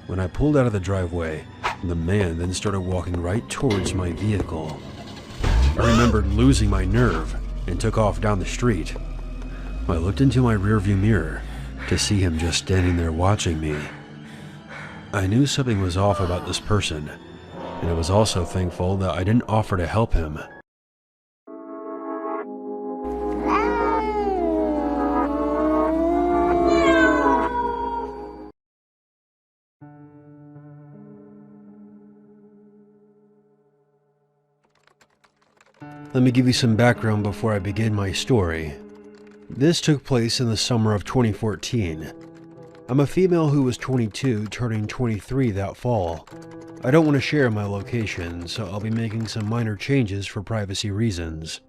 When I pulled out of the driveway, the man then started walking right towards my vehicle. I remembered losing my nerve and took off down the street. I looked into my rearview mirror to see him just standing there watching me. I knew something was off about this person, and I was also thankful that I didn't offer to help him. Let me give you some background before I begin my story. This took place in the summer of 2014. I'm a female who was 22, turning 23 that fall. I don't want to share my location, so I'll be making some minor changes for privacy reasons.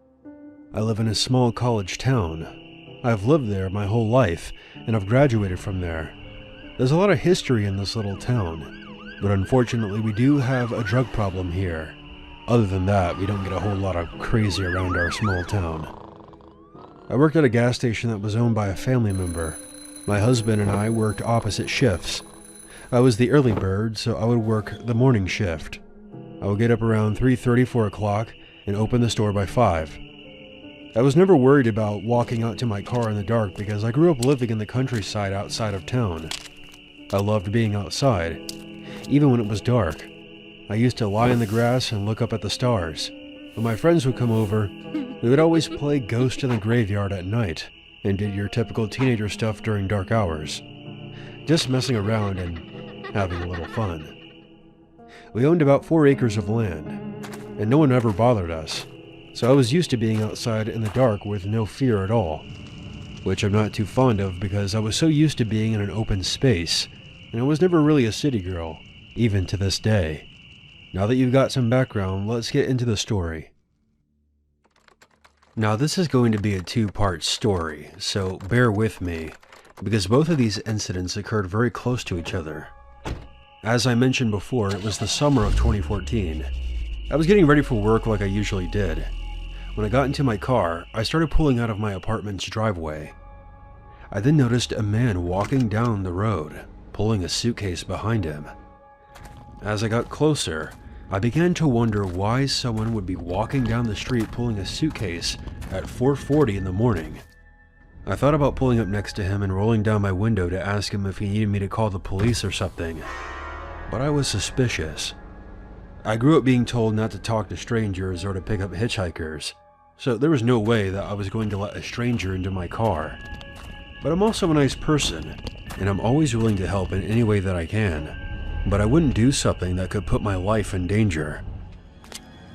I live in a small college town. I've lived there my whole life, and I've graduated from there. There's a lot of history in this little town, but unfortunately we do have a drug problem here. Other than that, we don't get a whole lot of crazy around our small town. I worked at a gas station that was owned by a family member. My husband and I worked opposite shifts. I was the early bird, so I would work the morning shift. I would get up around 3:30, 4 o'clock, and open the store by 5. I was never worried about walking out to my car in the dark because I grew up living in the countryside outside of town. I loved being outside, even when it was dark. I used to lie in the grass and look up at the stars. When my friends would come over, we would always play Ghost in the Graveyard at night and did your typical teenager stuff during dark hours. Just messing around and having a little fun. We owned about 4 acres of land, and no one ever bothered us, so I was used to being outside in the dark with no fear at all, which I'm not too fond of because I was so used to being in an open space, and I was never really a city girl, even to this day. Now that you've got some background, let's get into the story. Now this is going to be a 2-part story, so bear with me, because both of these incidents occurred very close to each other. As I mentioned before, it was the summer of 2014. I was getting ready for work like I usually did. When I got into my car, I started pulling out of my apartment's driveway. I then noticed a man walking down the road, pulling a suitcase behind him. As I got closer, I began to wonder why someone would be walking down the street pulling a suitcase at 4:40 in the morning. I thought about pulling up next to him and rolling down my window to ask him if he needed me to call the police or something, but I was suspicious. I grew up being told not to talk to strangers or to pick up hitchhikers, so there was no way that I was going to let a stranger into my car. But I'm also a nice person, and I'm always willing to help in any way that I can. But I wouldn't do something that could put my life in danger.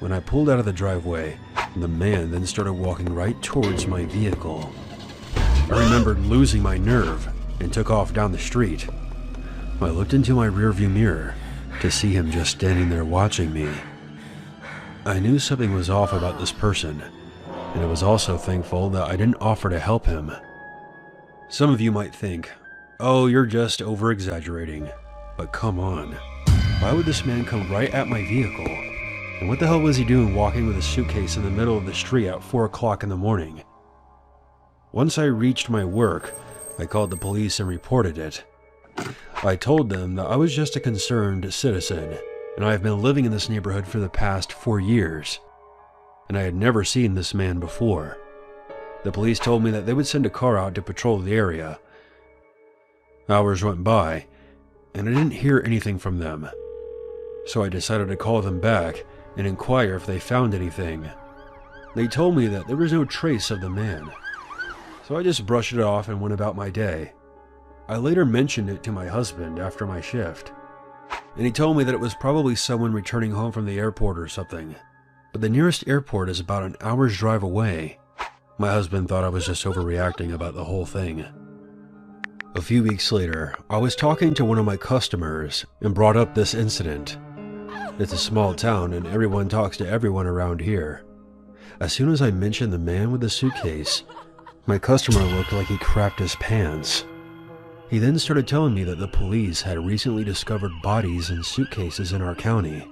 When I pulled out of the driveway, the man then started walking right towards my vehicle. I remembered losing my nerve and took off down the street. I looked into my rearview mirror to see him just standing there watching me. I knew something was off about this person, and I was also thankful that I didn't offer to help him. Some of you might think, oh, you're just over-exaggerating. But come on, why would this man come right at my vehicle? And what the hell was he doing walking with a suitcase in the middle of the street at 4 o'clock in the morning? Once I reached my work, I called the police and reported it. I told them that I was just a concerned citizen, and I have been living in this neighborhood for the past 4 years, and I had never seen this man before. The police told me that they would send a car out to patrol the area. Hours went by, and I didn't hear anything from them, so I decided to call them back and inquire if they found anything. They told me that there was no trace of the man, so I just brushed it off and went about my day. I later mentioned it to my husband after my shift, and he told me that it was probably someone returning home from the airport or something, but the nearest airport is about an hour's drive away. My husband thought I was just overreacting about the whole thing. A few weeks later, I was talking to one of my customers and brought up this incident. It's a small town and everyone talks to everyone around here. As soon as I mentioned the man with the suitcase, my customer looked like he crapped his pants. He then started telling me that the police had recently discovered bodies in suitcases in our county.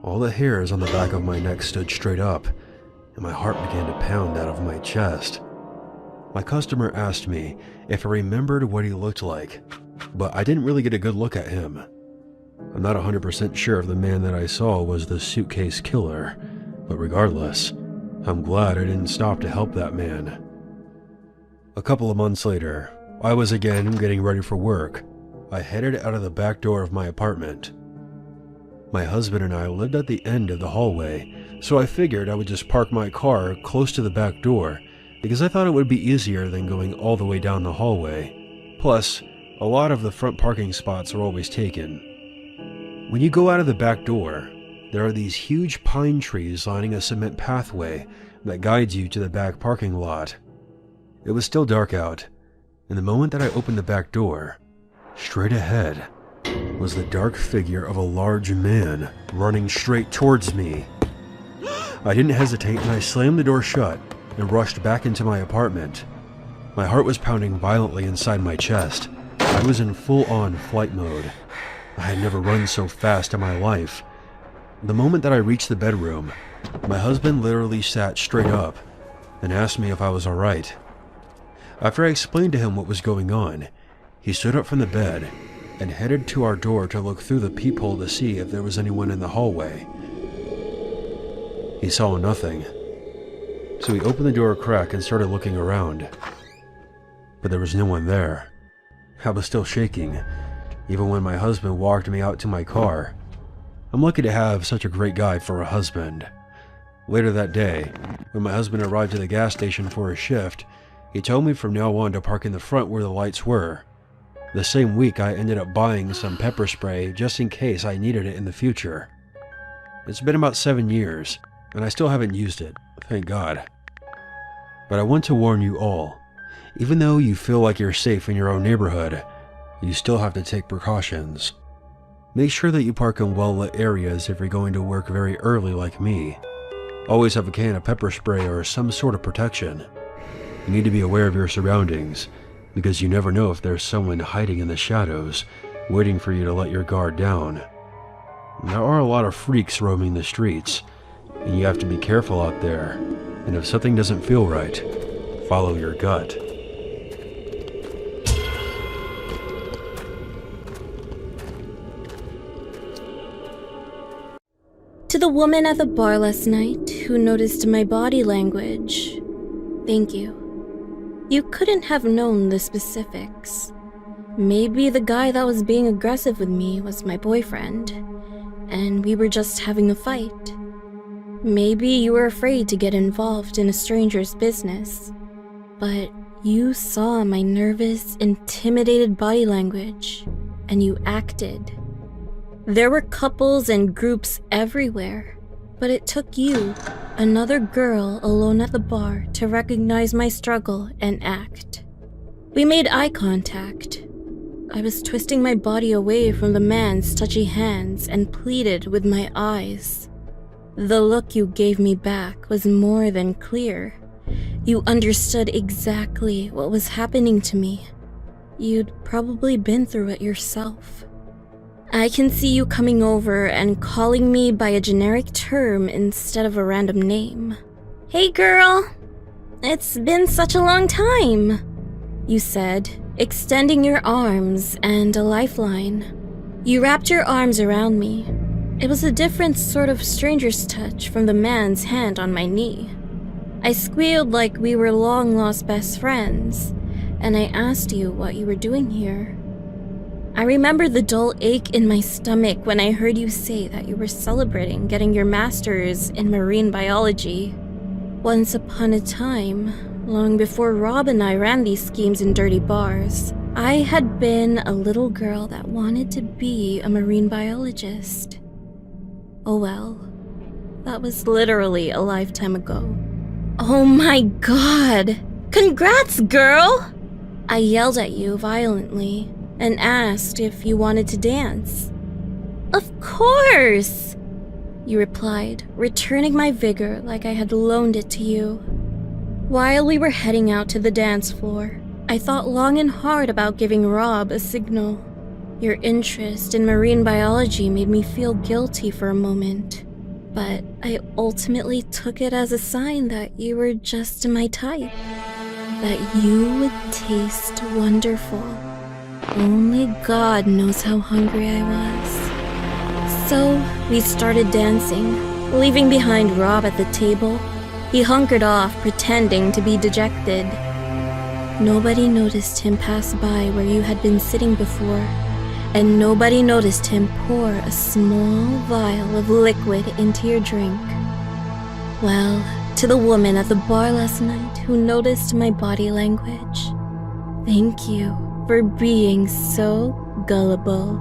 All the hairs on the back of my neck stood straight up, and my heart began to pound out of my chest. My customer asked me if I remembered what he looked like, but I didn't really get a good look at him. I'm not 100% sure if the man that I saw was the suitcase killer, but regardless, I'm glad I didn't stop to help that man. A couple of months later, I was again getting ready for work. I headed out of the back door of my apartment. My husband and I lived at the end of the hallway, so I figured I would just park my car close to the back door because I thought it would be easier than going all the way down the hallway. Plus, a lot of the front parking spots are always taken. When you go out of the back door, there are these huge pine trees lining a cement pathway that guides you to the back parking lot. It was still dark out, and the moment that I opened the back door, straight ahead was the dark figure of a large man running straight towards me. I didn't hesitate and I slammed the door shut and rushed back into my apartment. My heart was pounding violently inside my chest. I was in full-on flight mode. I had never run so fast in my life. The moment that I reached the bedroom, my husband literally sat straight up and asked me if I was alright. After I explained to him what was going on, he stood up from the bed and headed to our door to look through the peephole to see if there was anyone in the hallway. He saw nothing, so he opened the door a crack and started looking around. But there was no one there. I was still shaking, even when my husband walked me out to my car. I'm lucky to have such a great guy for a husband. Later that day, when my husband arrived at the gas station for his shift, he told me from now on to park in the front where the lights were. The same week, I ended up buying some pepper spray just in case I needed it in the future. It's been about 7 years, and I still haven't used it, thank God. But I want to warn you all, even though you feel like you're safe in your own neighborhood, you still have to take precautions. Make sure that you park in well-lit areas if you're going to work very early like me. Always have a can of pepper spray or some sort of protection. You need to be aware of your surroundings, because you never know if there's someone hiding in the shadows, waiting for you to let your guard down. There are a lot of freaks roaming the streets, and you have to be careful out there, and if something doesn't feel right, follow your gut. To the woman at the bar last night who noticed my body language, thank you. You couldn't have known the specifics. Maybe the guy that was being aggressive with me was my boyfriend, and we were just having a fight. Maybe you were afraid to get involved in a stranger's business, but you saw my nervous, intimidated body language, and you acted. There were couples and groups everywhere, but it took you, another girl alone at the bar, to recognize my struggle and act. We made eye contact. I was twisting my body away from the man's touchy hands and pleaded with my eyes. The look you gave me back was more than clear. You understood exactly what was happening to me. You'd probably been through it yourself. I can see you coming over and calling me by a generic term instead of a random name. "Hey girl, it's been such a long time," you said, extending your arms and a lifeline. You wrapped your arms around me. It was a different sort of stranger's touch from the man's hand on my knee. I squealed like we were long-lost best friends, and I asked you what you were doing here. I remember the dull ache in my stomach when I heard you say that you were celebrating getting your master's in marine biology. Once upon a time, long before Rob and I ran these schemes in dirty bars, I had been a little girl that wanted to be a marine biologist. Oh well, that was literally a lifetime ago. Oh my god! Congrats, girl! I yelled at you violently and asked if you wanted to dance. "Of course!" you replied, returning my vigor like I had loaned it to you. While we were heading out to the dance floor, I thought long and hard about giving Rob a signal. Your interest in marine biology made me feel guilty for a moment, but I ultimately took it as a sign that you were just my type, that you would taste wonderful. Only God knows how hungry I was. So we started dancing, leaving behind Rob at the table. He hunkered off, pretending to be dejected. Nobody noticed him pass by where you had been sitting before, and nobody noticed him pour a small vial of liquid into your drink. Well, to the woman at the bar last night who noticed my body language, thank you for being so gullible.